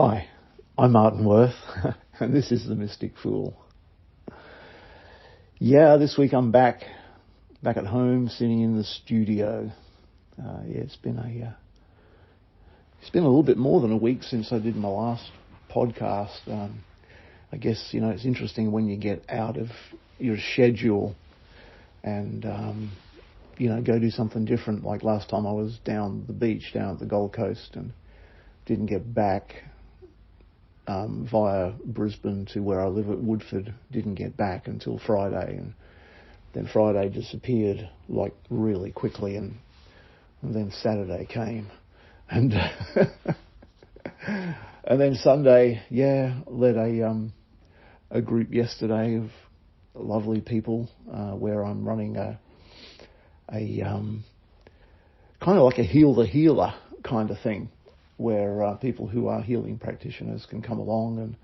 Hi, I'm Martin Worth, and this is The Mystic Fool. Yeah, this week I'm back at home, sitting in the studio. It's been a little bit more than a week since I did my last podcast. I guess, it's interesting when you get out of your schedule and, go do something different. Like last time I was down the beach, down at the Gold Coast, and didn't get back via Brisbane to where I live at Woodford. Didn't get back until Friday, and then Friday disappeared like really quickly, and then Saturday came, and and then Sunday, led a group yesterday of lovely people where I'm running a kind of like a heal the healer kind of thing, where people who are healing practitioners can come along,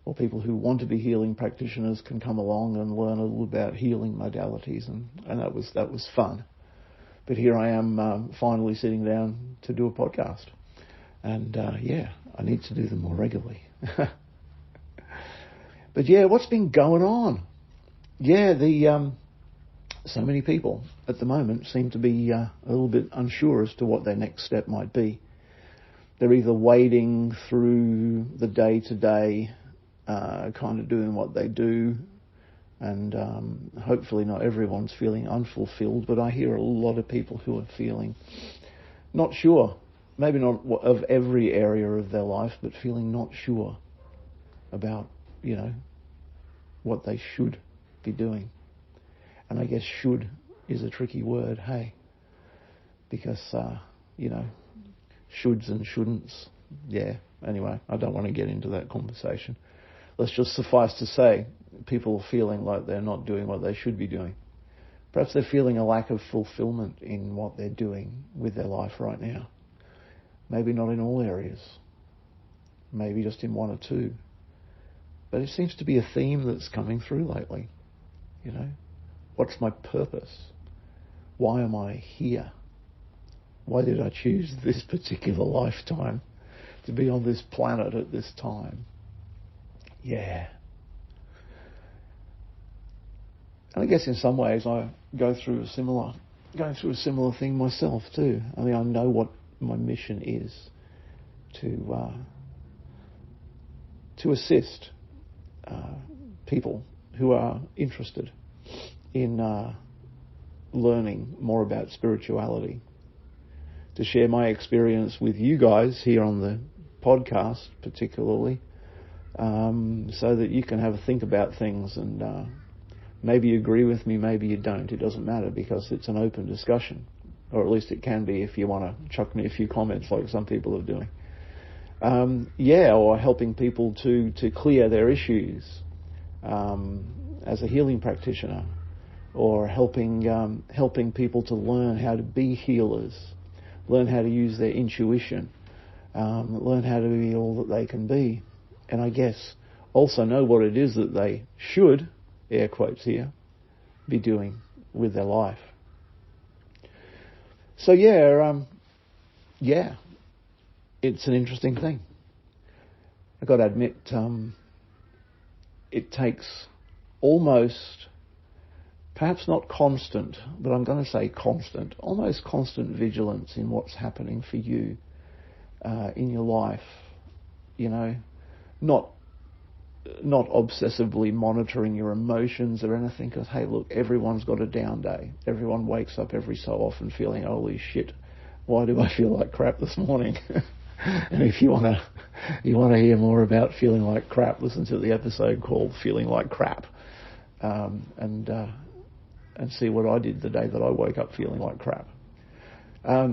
or people who want to be healing practitioners can come along and learn a little about healing modalities, and that was fun. But here I am finally sitting down to do a podcast, and I need to do them more regularly. But what's been going on? So many people at the moment seem to be a little bit unsure as to what their next step might be. They're either wading through the day-to-day, kind of doing what they do, and hopefully not everyone's feeling unfulfilled, but I hear a lot of people who are feeling not sure, maybe not of every area of their life, but feeling not sure about, what they should be doing. And I guess should is a tricky word, hey, because, shoulds and shouldn'ts. Anyway, I don't want to get into that conversation. Let's just suffice to say, people are feeling like they're not doing what they should be doing. Perhaps they're feeling a lack of fulfillment in what they're doing with their life right now. Maybe not in all areas. Maybe just in one or two. But it seems to be a theme that's coming through lately. What's my purpose? Why am I here? Why did I choose this particular lifetime to be on this planet at this time? And I guess in some ways I going through a similar thing myself too. I mean, I know what my mission is, to assist people who are interested in learning more about spirituality, to share my experience with you guys here on the podcast particularly, so that you can have a think about things, and maybe you agree with me, maybe you don't. It doesn't matter, because it's an open discussion, or at least it can be if you want to chuck me a few comments like some people are doing. Or helping people to clear their issues as a healing practitioner, or helping people to learn how to be healers, learn how to use their intuition, learn how to be all that they can be, and I guess also know what it is that they should, air quotes here, be doing with their life. So it's an interesting thing. I've got to admit, it takes almost, perhaps not constant, but I'm going to say constant, almost constant vigilance in what's happening for you in your life. Not obsessively monitoring your emotions or anything, because, hey, look, everyone's got a down day. Everyone wakes up every so often feeling, holy shit, why do I feel like crap this morning? And if you want to hear more about feeling like crap, listen to the episode called Feeling Like Crap, and see what I did the day that I woke up feeling like crap. Not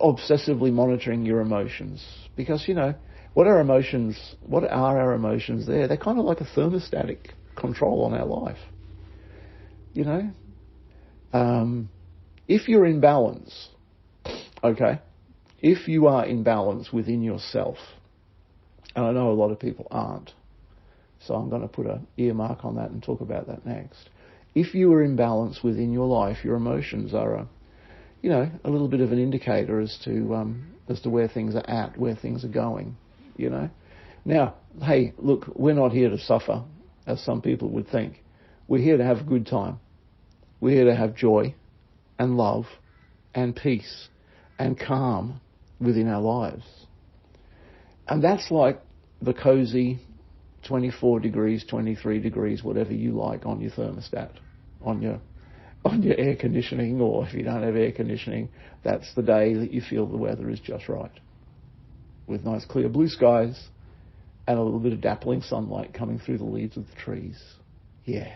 obsessively monitoring your emotions, because, what are our emotions there? They're kind of like a thermostatic control on our life. If you're in balance, okay, if you are in balance within yourself, and I know a lot of people aren't, so I'm going to put an earmark on that and talk about that next. If you are in balance within your life, your emotions are a little bit of an indicator as to where things are at, where things are going, Now, hey, look, we're not here to suffer, as some people would think. We're here to have a good time. We're here to have joy and love and peace and calm within our lives. And that's like the cozy 24 degrees, 23 degrees, whatever you like on your thermostat, on your air conditioning, or if you don't have air conditioning, that's the day that you feel the weather is just right, with nice clear blue skies and a little bit of dappling sunlight coming through the leaves of the trees. Yeah.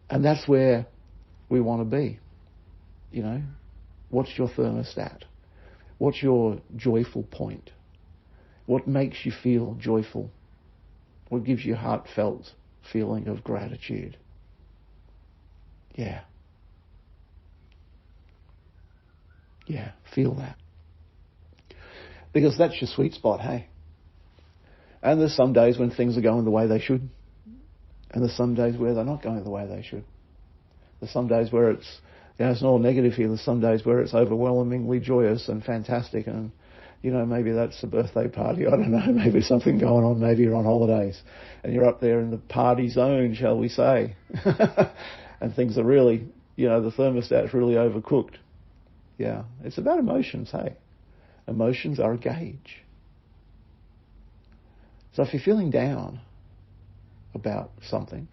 And that's where we want to be. What's your thermostat? What's your joyful point? What makes you feel joyful? What gives you a heartfelt feeling of gratitude? Yeah. Yeah, feel that. Because that's your sweet spot, hey? And there's some days when things are going the way they should. And there's some days where they're not going the way they should. There's some days where it's not all negative here. There's some days where it's overwhelmingly joyous and fantastic, and maybe that's a birthday party. I don't know. Maybe something going on. Maybe you're on holidays and you're up there in the party zone, shall we say? And things are really, the thermostat's really overcooked. Yeah, it's about emotions, hey? Emotions are a gauge. So if you're feeling down about something,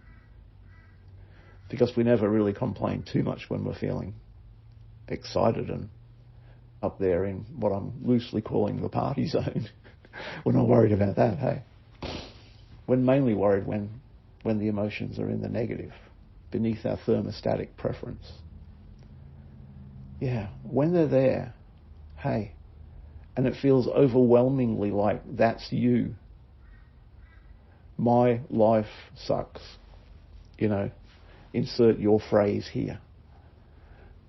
because we never really complain too much when we're feeling excited and up there in what I'm loosely calling the party zone. We're not worried about that, hey? We're mainly worried when the emotions are in the negative, beneath our thermostatic preference. Yeah, when they're there, hey, and it feels overwhelmingly like that's you. My life sucks. Insert your phrase here.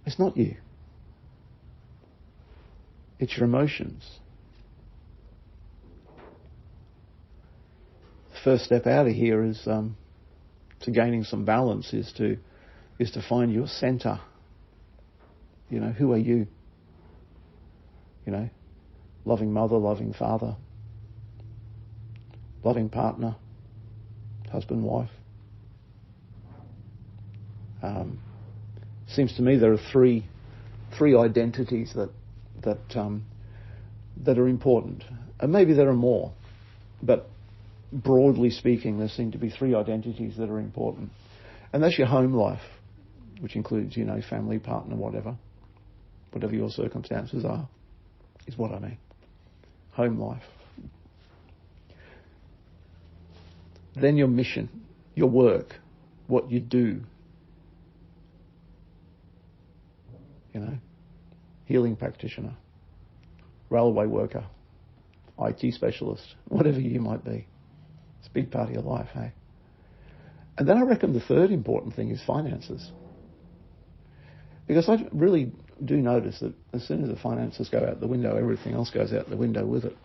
It's not you. It's your emotions. The first step out of here is to gaining some balance is to find your center. Who are you? Loving mother, loving father, loving partner, husband, wife. Seems to me there are three identities that are important, and maybe there are more, but broadly speaking, there seem to be three identities that are important, and that's your home life, which includes family, partner, whatever your circumstances are, is what I mean. Home life. Then your mission, your work, what you do. Healing practitioner, railway worker, IT specialist, whatever you might be. It's a big part of your life, hey? And then I reckon the third important thing is finances. Because I really do notice that as soon as the finances go out the window, everything else goes out the window with it.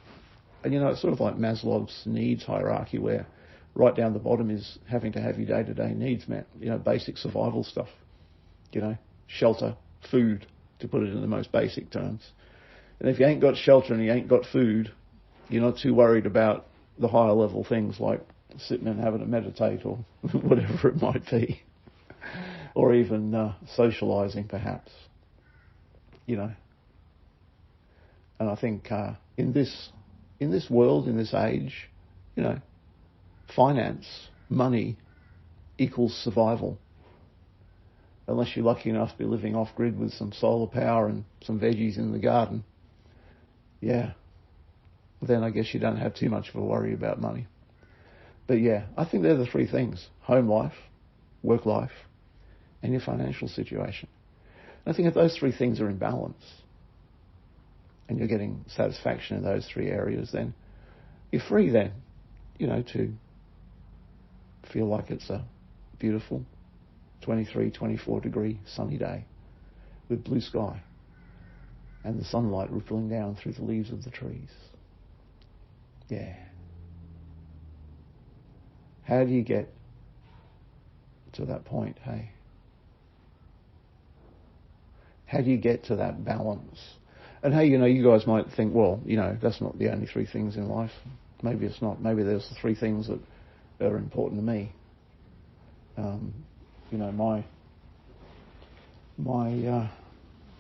And it's sort of like Maslow's needs hierarchy, where right down the bottom is having to have your day-to-day needs met. Basic survival stuff. Shelter, food, to put it in the most basic terms. And if you ain't got shelter and you ain't got food, you're not too worried about the higher level things like sitting and having to meditate or whatever it might be. Or even socialising, perhaps. And I think in this world, in this age, finance, money equals survival. Unless you're lucky enough to be living off-grid with some solar power and some veggies in the garden. Yeah. Then I guess you don't have too much of a worry about money. But yeah, I think they're the three things. Home life, work life, and your financial situation. And I think if those three things are in balance, and you're getting satisfaction in those three areas, then you're free then, to feel like it's a beautiful 23, 24 degree sunny day with blue sky and the sunlight rippling down through the leaves of the trees. Yeah. How do you get to that point, hey? How do you get to that balance? And hey, you guys might think, well, that's not the only three things in life. Maybe it's not. Maybe there's the three things that are important to me. My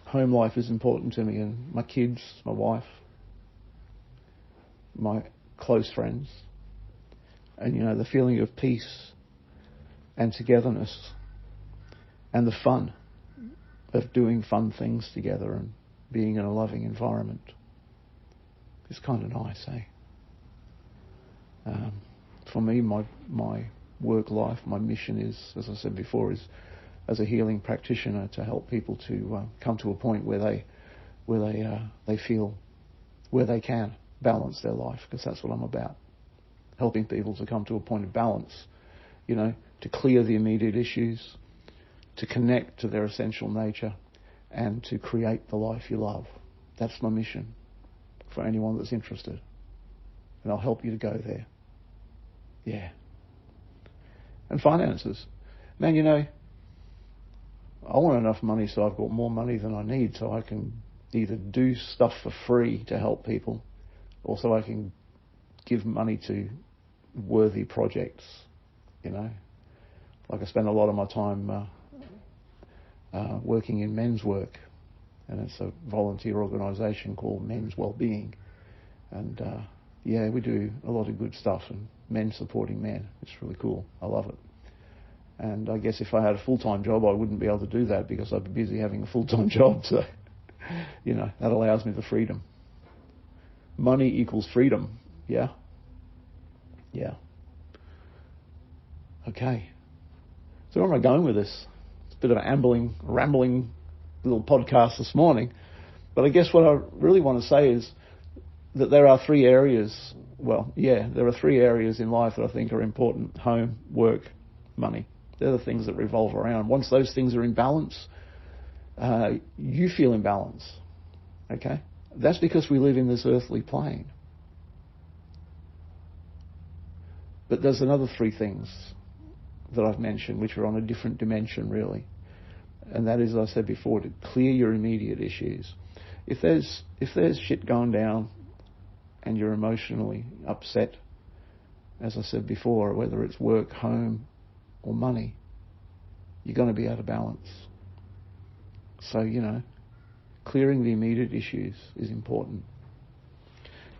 home life is important to me, and my kids, my wife, my close friends, and the feeling of peace and togetherness and the fun of doing fun things together and being in a loving environment. It's kind of nice, eh? For me, my work life, my mission is, as I said before, is as a healing practitioner to help people to come to a point where they feel where they can balance their life, because that's what I'm about. Helping people to come to a point of balance, to clear the immediate issues, to connect to their essential nature, and to create the life you love. That's my mission for anyone that's interested. And I'll help you to go there. Yeah. And finances. Man, I want enough money so I've got more money than I need, so I can either do stuff for free to help people, or so I can give money to worthy projects, Like I spend a lot of my time working in men's work, and it's a volunteer organisation called Men's Wellbeing, and we do a lot of good stuff, and men supporting men. It's really cool. I love it. And I guess if I had a full-time job, I wouldn't be able to do that because I'd be busy having a full-time job. So, that allows me the freedom. Money equals freedom. Yeah? Yeah. Okay. So where am I going with this? It's a bit of an rambling little podcast this morning. But I guess what I really want to say is that there are three areas. There are three areas in life that I think are important: home, work, money. They're the things that revolve around. Once those things are in balance, you feel in balance. Okay? That's because we live in this earthly plane. But there's another three things that I've mentioned, which are on a different dimension, really. And that is, as I said before, to clear your immediate issues. If there's shit going down and you're emotionally upset, as I said before, whether it's work, home, or money, you're going to be out of balance. So, clearing the immediate issues is important.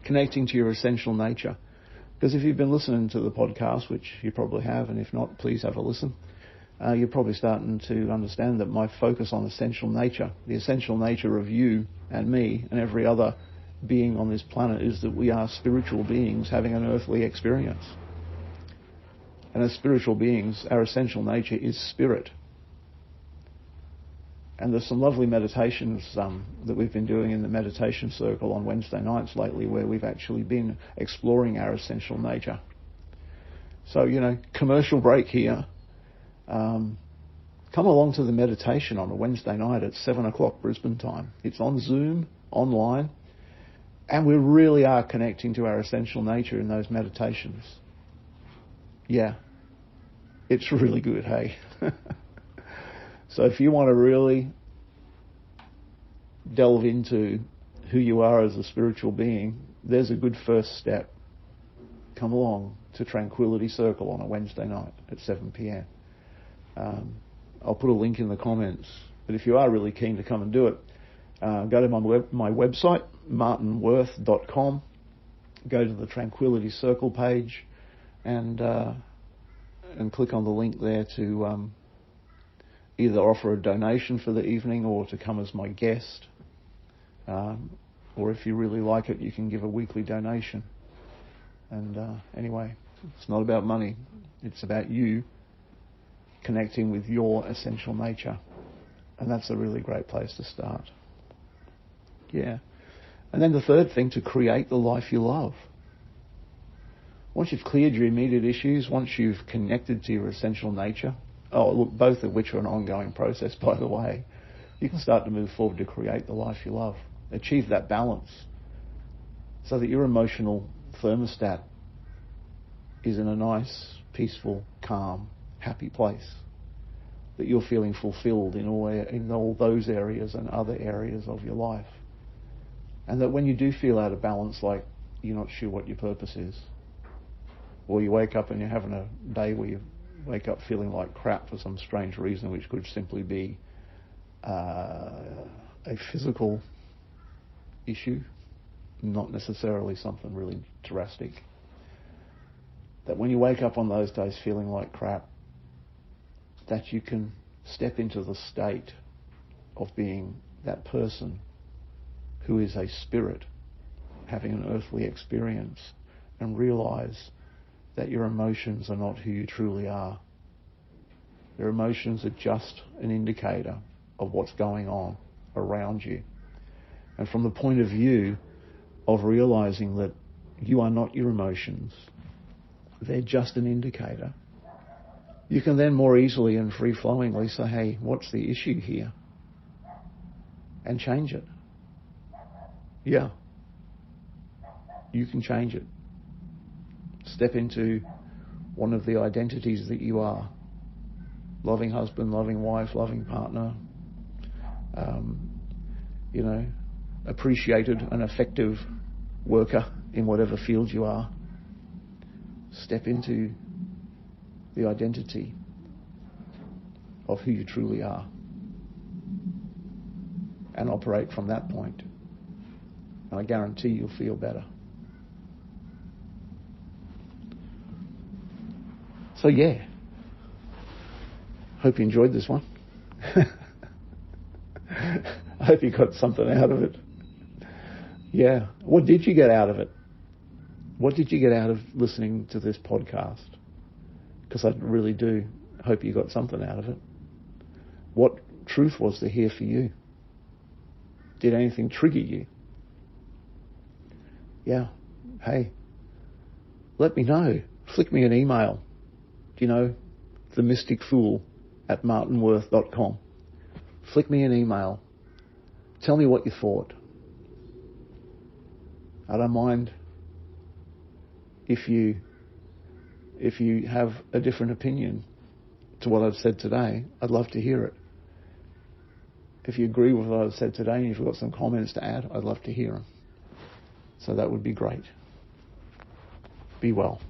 Connecting to your essential nature. Because if you've been listening to the podcast, which you probably have, and if not, please have a listen, you're probably starting to understand that my focus on essential nature, the essential nature of you and me and every other being on this planet, is that we are spiritual beings having an earthly experience. And as spiritual beings, our essential nature is spirit. And there's some lovely meditations that we've been doing in the meditation circle on Wednesday nights lately, where we've actually been exploring our essential nature. So, commercial break here. Come along to the meditation on a Wednesday night at 7 o'clock Brisbane time. It's on Zoom, online, and we really are connecting to our essential nature in those meditations. Yeah, it's really good, hey? So if you want to really delve into who you are as a spiritual being, there's a good first step. Come along to Tranquility Circle on a Wednesday night at 7 p.m. I'll put a link in the comments. But if you are really keen to come and do it, go to my website, martinworth.com, go to the Tranquility Circle page, and click on the link there to either offer a donation for the evening or to come as my guest. Or if you really like it, you can give a weekly donation. And anyway, it's not about money. It's about you connecting with your essential nature. And that's a really great place to start. Yeah. And then the third thing, to create the life you love. Once you've cleared your immediate issues, once you've connected to your essential nature, both of which are an ongoing process, by the way, you can start to move forward to create the life you love. Achieve that balance so that your emotional thermostat is in a nice, peaceful, calm, happy place. that you're feeling fulfilled in all those areas and other areas of your life. And that when you do feel out of balance, like you're not sure what your purpose is, or you wake up and you're having a day where you wake up feeling like crap for some strange reason, which could simply be a physical issue, not necessarily something really drastic. That when you wake up on those days feeling like crap, that you can step into the state of being that person who is a spirit having an earthly experience, and realize that your emotions are not who you truly are. Your emotions are just an indicator of what's going on around you. And from the point of view of realizing that you are not your emotions, they're just an indicator, you can then more easily and free-flowingly say, hey, what's the issue here? And change it. Yeah. You can change it. Step into one of the identities that you are. Loving husband, loving wife, loving partner, appreciated and effective worker in whatever field you are. Step into the identity of who you truly are and operate from that point. And I guarantee you'll feel better. So yeah, hope you enjoyed this one. I hope you got something out of it. Yeah. What did you get out of it? What did you get out of listening to this podcast? Because I really do hope you got something out of it. What truth was there here for you? Did anything trigger you? Yeah. Hey, let me know. Flick me an email. themysticfool@martinworth.com. Flick me an email. Tell me what you thought. I don't mind if you have a different opinion to what I've said today. I'd love to hear it. If you agree with what I've said today and you've got some comments to add, I'd love to hear them. So that would be great. Be well.